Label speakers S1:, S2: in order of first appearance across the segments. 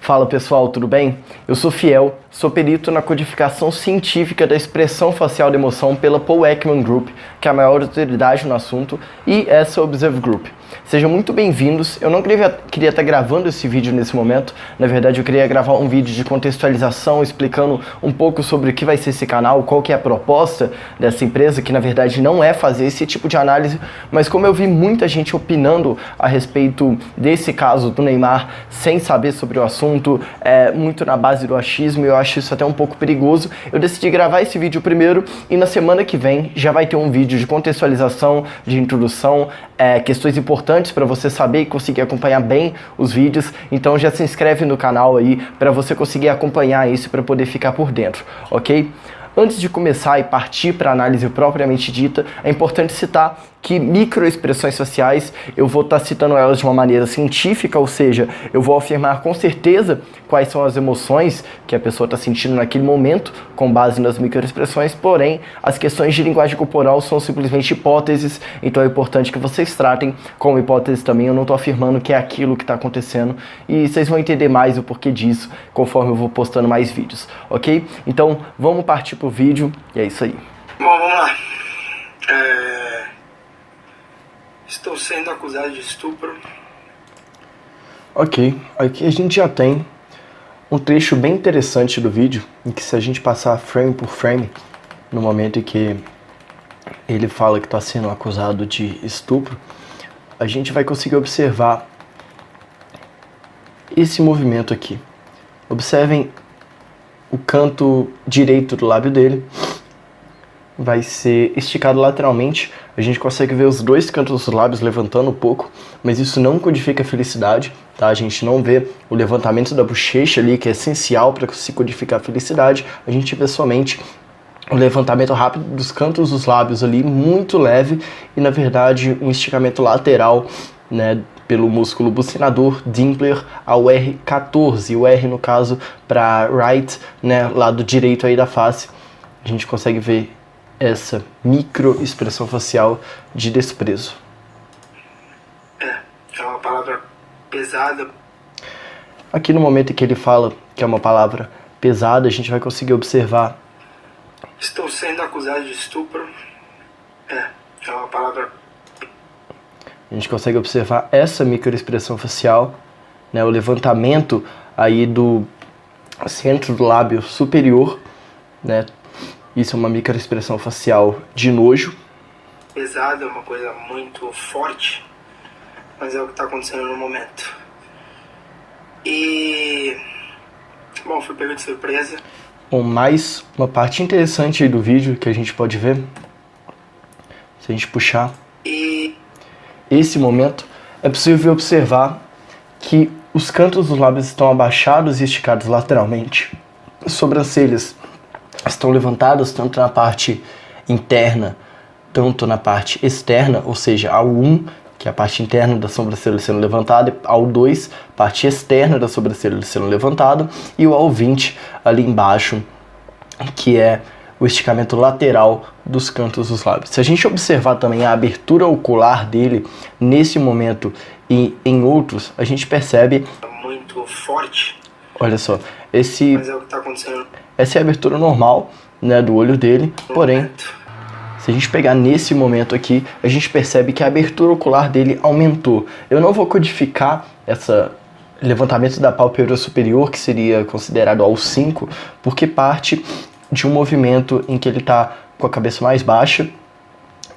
S1: Fala pessoal, tudo bem? Eu sou Fiel, sou perito na codificação científica da expressão facial da emoção pela Paul Ekman Group, que é a maior autoridade no assunto, e essa Observe Group. Sejam muito bem-vindos. Eu não queria estar gravando esse vídeo nesse momento, na verdade eu queria gravar um vídeo de contextualização explicando um pouco sobre o que vai ser esse canal, qual que é a proposta dessa empresa, que na verdade não é fazer esse tipo de análise, mas como eu vi muita gente opinando a respeito desse caso do Neymar sem saber sobre o assunto, muito na base do achismo, e eu acho isso até um pouco perigoso, eu decidi gravar esse vídeo primeiro e na semana que vem já vai ter um vídeo de contextualização, de introdução, questões importantes para você saber e conseguir acompanhar bem os vídeos. Então já se inscreve no canal aí para você conseguir acompanhar isso, para poder ficar por dentro, ok? Antes de começar e partir para a análise propriamente dita, é importante citar que microexpressões faciais, eu vou estar citando elas de uma maneira científica, ou seja, eu vou afirmar com certeza quais são as emoções que a pessoa está sentindo naquele momento, com base nas microexpressões, porém, as questões de linguagem corporal são simplesmente hipóteses, então é importante que vocês tratem como hipóteses também, eu não estou afirmando que é aquilo que está acontecendo, e vocês vão entender mais o porquê disso, conforme eu vou postando mais vídeos, ok? Então, vamos partir pro vídeo, e é isso aí.
S2: Bom, vamos lá. Estou sendo acusado de estupro.
S1: Ok, aqui a gente já tem um trecho bem interessante do vídeo, em que se a gente passar frame por frame, no momento em que ele fala que está sendo acusado de estupro, a gente vai conseguir observar esse movimento aqui. Observem o canto direito do lábio dele, vai ser esticado lateralmente, a gente consegue ver os dois cantos dos lábios levantando um pouco, mas isso não codifica felicidade, tá? A gente não vê o levantamento da bochecha ali, que é essencial para se codificar a felicidade, a gente vê somente o levantamento rápido dos cantos dos lábios ali, muito leve, e na verdade um esticamento lateral, né, pelo músculo bucinador Dimpler ao R14, o R no caso para right, né, lado direito aí da face, a gente consegue ver essa microexpressão facial de desprezo.
S2: É uma palavra pesada.
S1: Aqui no momento em que ele fala que é uma palavra pesada, a gente vai conseguir observar.
S2: Estou sendo acusado de estupro. É uma palavra.
S1: A gente consegue observar essa microexpressão facial, né, o levantamento aí do centro do lábio superior, né? Isso é uma microexpressão facial de nojo.
S2: Pesada, é uma coisa muito forte, mas é o que está acontecendo no momento. E... bom, fui pego de surpresa.
S1: Bom, mais uma parte interessante aí do vídeo que a gente pode ver, se a gente puxar esse momento, é possível observar que os cantos dos lábios estão abaixados e esticados lateralmente. As sobrancelhas estão levantadas tanto na parte interna, tanto na parte externa, ou seja, ao 1, que é a parte interna da sobrancelha sendo levantada, ao 2, parte externa da sobrancelha sendo levantada, e o ao 20 ali embaixo, que é o esticamento lateral dos cantos dos lábios. Se a gente observar também a abertura ocular dele nesse momento e em outros, a gente percebe
S2: muito forte.
S1: Olha só,
S2: Mas é o que está acontecendo.
S1: Essa é a abertura normal, né, do olho dele, porém, se a gente pegar nesse momento aqui, a gente percebe que a abertura ocular dele aumentou. Eu não vou codificar esse levantamento da pálpebra superior, que seria considerado ao 5, porque parte de um movimento em que ele está com a cabeça mais baixa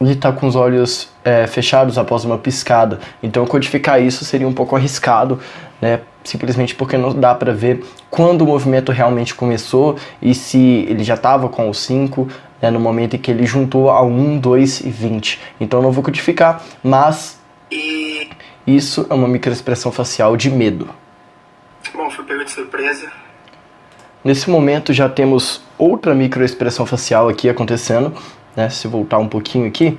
S1: e está com os olhos fechados após uma piscada. Então codificar isso seria um pouco arriscado, né, simplesmente porque não dá para ver quando o movimento realmente começou e se ele já estava com o 5, né, no momento em que ele juntou ao 1, 2 e 20. Então não vou codificar, mas isso é uma microexpressão facial de medo.
S2: Bom, fui pego de surpresa.
S1: Nesse momento já temos outra microexpressão facial aqui acontecendo, né, se voltar um pouquinho aqui.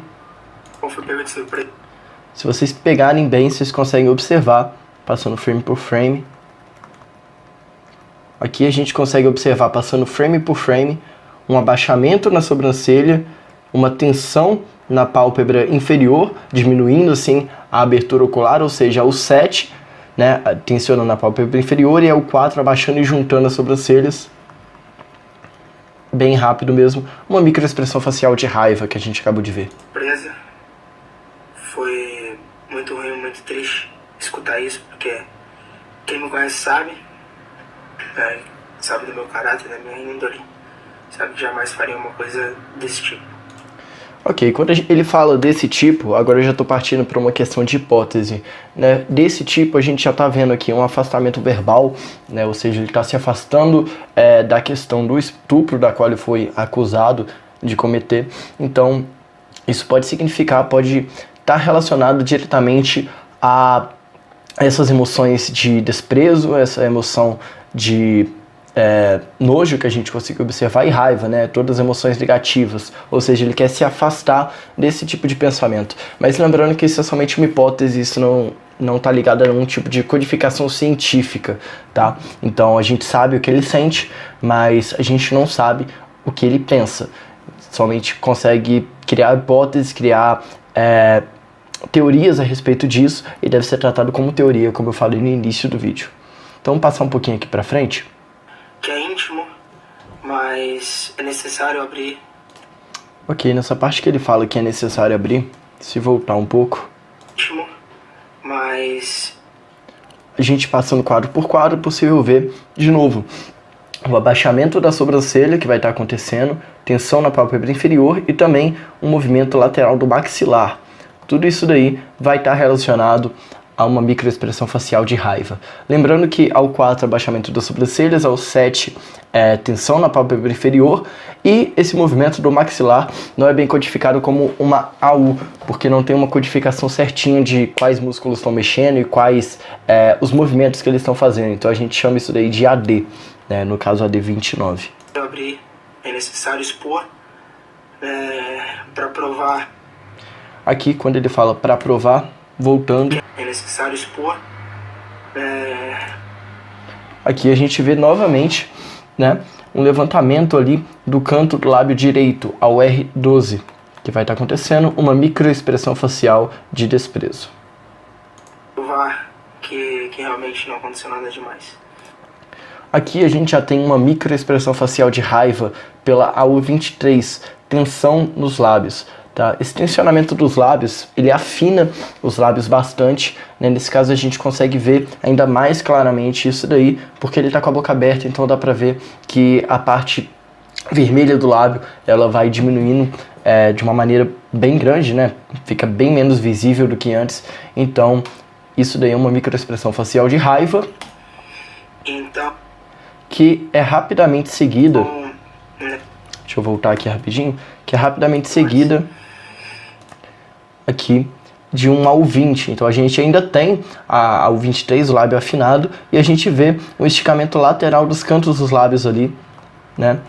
S2: Bom, fui pego de surpresa.
S1: Se vocês pegarem bem, vocês conseguem observar, passando frame por frame. Aqui a gente consegue observar, passando frame por frame, um abaixamento na sobrancelha, uma tensão na pálpebra inferior, diminuindo assim a abertura ocular, ou seja, o 7, né, tensionando a pálpebra inferior, e é o 4 abaixando e juntando as sobrancelhas. Bem rápido mesmo, uma microexpressão facial de raiva que a gente acabou de ver.
S2: Surpresa. Foi muito ruim, muito triste escutar isso, porque quem me conhece sabe, sabe do meu caráter, da minha índole, sabe que jamais faria uma coisa desse tipo.
S1: Ok, quando ele fala desse tipo, agora eu já estou partindo para uma questão de hipótese, né? Desse tipo a gente já está vendo aqui um afastamento verbal, né? Ou seja, ele está se afastando da questão do estupro da qual ele foi acusado de cometer. Então, isso pode significar, pode estar relacionado diretamente a essas emoções de desprezo, essa emoção de nojo que a gente consegue observar e raiva, né? Todas as emoções negativas, ou seja, ele quer se afastar desse tipo de pensamento. Mas lembrando que isso é somente uma hipótese, isso não está ligado a nenhum tipo de codificação científica, tá? Então a gente sabe o que ele sente, mas a gente não sabe o que ele pensa. Somente consegue criar hipóteses, criar teorias a respeito disso, e deve ser tratado como teoria, como eu falei no início do vídeo. Então vamos passar um pouquinho aqui para frente.
S2: Que é íntimo, mas é necessário abrir.
S1: Ok, nessa parte que ele fala que é necessário abrir, se voltar um pouco.
S2: Íntimo, mas...
S1: A gente passando quadro por quadro, é possível ver, de novo, o abaixamento da sobrancelha que vai estar acontecendo, tensão na pálpebra inferior e também um movimento lateral do maxilar. Tudo isso daí vai estar relacionado a uma microexpressão facial de raiva. Lembrando que ao 4, abaixamento das sobrancelhas, ao 7, tensão na pálpebra inferior, e esse movimento do maxilar não é bem codificado como uma AU, porque não tem uma codificação certinha de quais músculos estão mexendo e quais os movimentos que eles estão fazendo. Então a gente chama isso daí de AD, né, no caso AD 29.
S2: Para abrir é necessário expor para provar.
S1: Aqui, quando ele fala para provar, voltando,
S2: É necessário expor.
S1: Aqui a gente vê novamente, né, um levantamento ali do canto do lábio direito ao R12, que vai estar acontecendo uma microexpressão facial de desprezo.
S2: Provar que realmente não aconteceu nada demais.
S1: Aqui a gente já tem uma microexpressão facial de raiva pela AU23, tensão nos lábios. Tá? Esse tensionamento dos lábios, ele afina os lábios bastante, né? Nesse caso a gente consegue ver ainda mais claramente isso daí, porque ele está com a boca aberta, então dá para ver que a parte vermelha do lábio, ela vai diminuindo de uma maneira bem grande, né? Fica bem menos visível do que antes, então isso daí é uma microexpressão facial de raiva,
S2: Então,
S1: que é rapidamente seguida, deixa eu voltar aqui rapidinho, que é rapidamente seguida aqui de um AU20. Então a gente ainda tem a AU23, o lábio afinado, e a gente vê um esticamento lateral dos cantos dos lábios ali, né?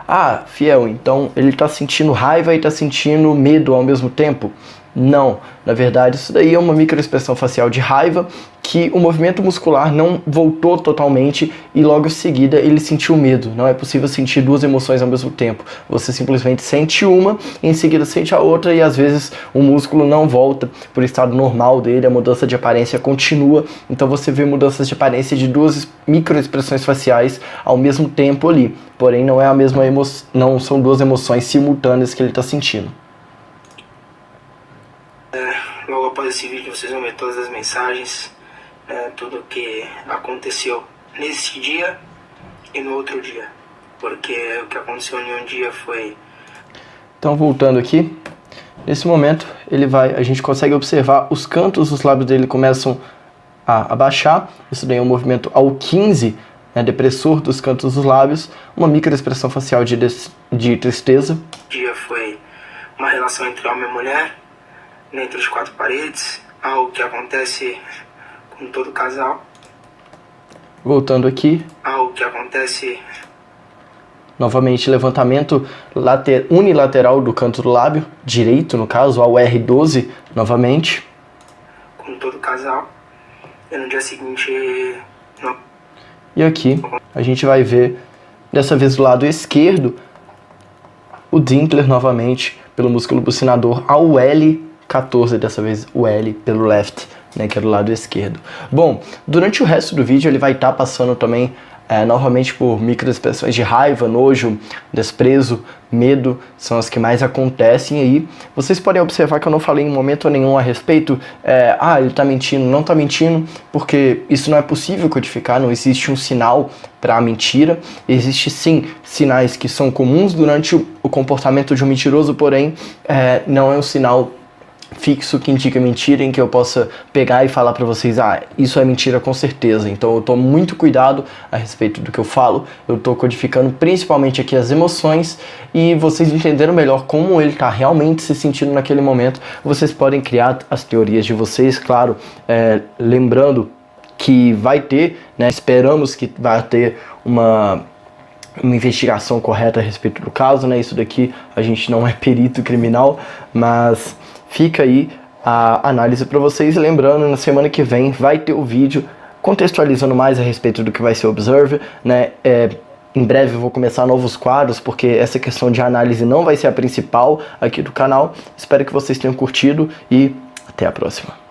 S1: Ah, Fiel, então ele está sentindo raiva e está sentindo medo ao mesmo tempo? Não, na verdade isso daí é uma microexpressão facial de raiva, que o movimento muscular não voltou totalmente e logo em seguida ele sentiu medo. Não é possível sentir duas emoções ao mesmo tempo. Você simplesmente sente uma, em seguida sente a outra, e às vezes o músculo não volta para o estado normal dele, a mudança de aparência continua. Então você vê mudanças de aparência de duas microexpressões faciais ao mesmo tempo ali. Porém não é a mesma emoção, não são duas emoções simultâneas que ele está sentindo.
S2: Logo após esse vídeo vocês vão ver todas as mensagens, tudo o que aconteceu nesse dia e no outro dia, porque o que aconteceu em um dia foi...
S1: Então voltando aqui, nesse momento a gente consegue observar os cantos dos lábios dele começam a abaixar. Isso daí é um movimento ao 15, né, depressor dos cantos dos lábios, uma microexpressão facial de tristeza.
S2: O dia foi uma relação entre homem e mulher, entre as quatro paredes, algo que acontece com todo casal.
S1: Voltando aqui,
S2: Algo que acontece...
S1: novamente levantamento unilateral do canto do lábio direito, no caso, ao R12, novamente.
S2: Com todo casal. E no dia seguinte... Não.
S1: E aqui a gente vai ver, dessa vez do lado esquerdo, o Dinkler novamente, pelo músculo bucinador ao L14, dessa vez o L pelo left, né, que é do lado esquerdo. Bom, durante o resto do vídeo ele vai estar passando também novamente por microexpressões de raiva, nojo, desprezo, medo, são as que mais acontecem aí. Vocês podem observar que eu não falei em momento nenhum a respeito, ele tá mentindo, não tá mentindo, porque isso não é possível codificar, não existe um sinal para a mentira. Existe sim sinais que são comuns durante o comportamento de um mentiroso, porém não é um sinal fixo que indica mentira, em que eu possa pegar e falar para vocês, isso é mentira com certeza. Então eu tomo muito cuidado a respeito do que eu falo, eu tô codificando principalmente aqui as emoções, e vocês entenderam melhor como ele tá realmente se sentindo naquele momento, vocês podem criar as teorias de vocês, claro, lembrando que vai ter, né, esperamos que vai ter uma investigação correta a respeito do caso, né? Isso daqui a gente não é perito criminal, mas fica aí a análise para vocês. Lembrando, na semana que vem vai ter o vídeo contextualizando mais a respeito do que vai ser o Observer, né? Em breve eu vou começar novos quadros, porque essa questão de análise não vai ser a principal aqui do canal. Espero que vocês tenham curtido e até a próxima.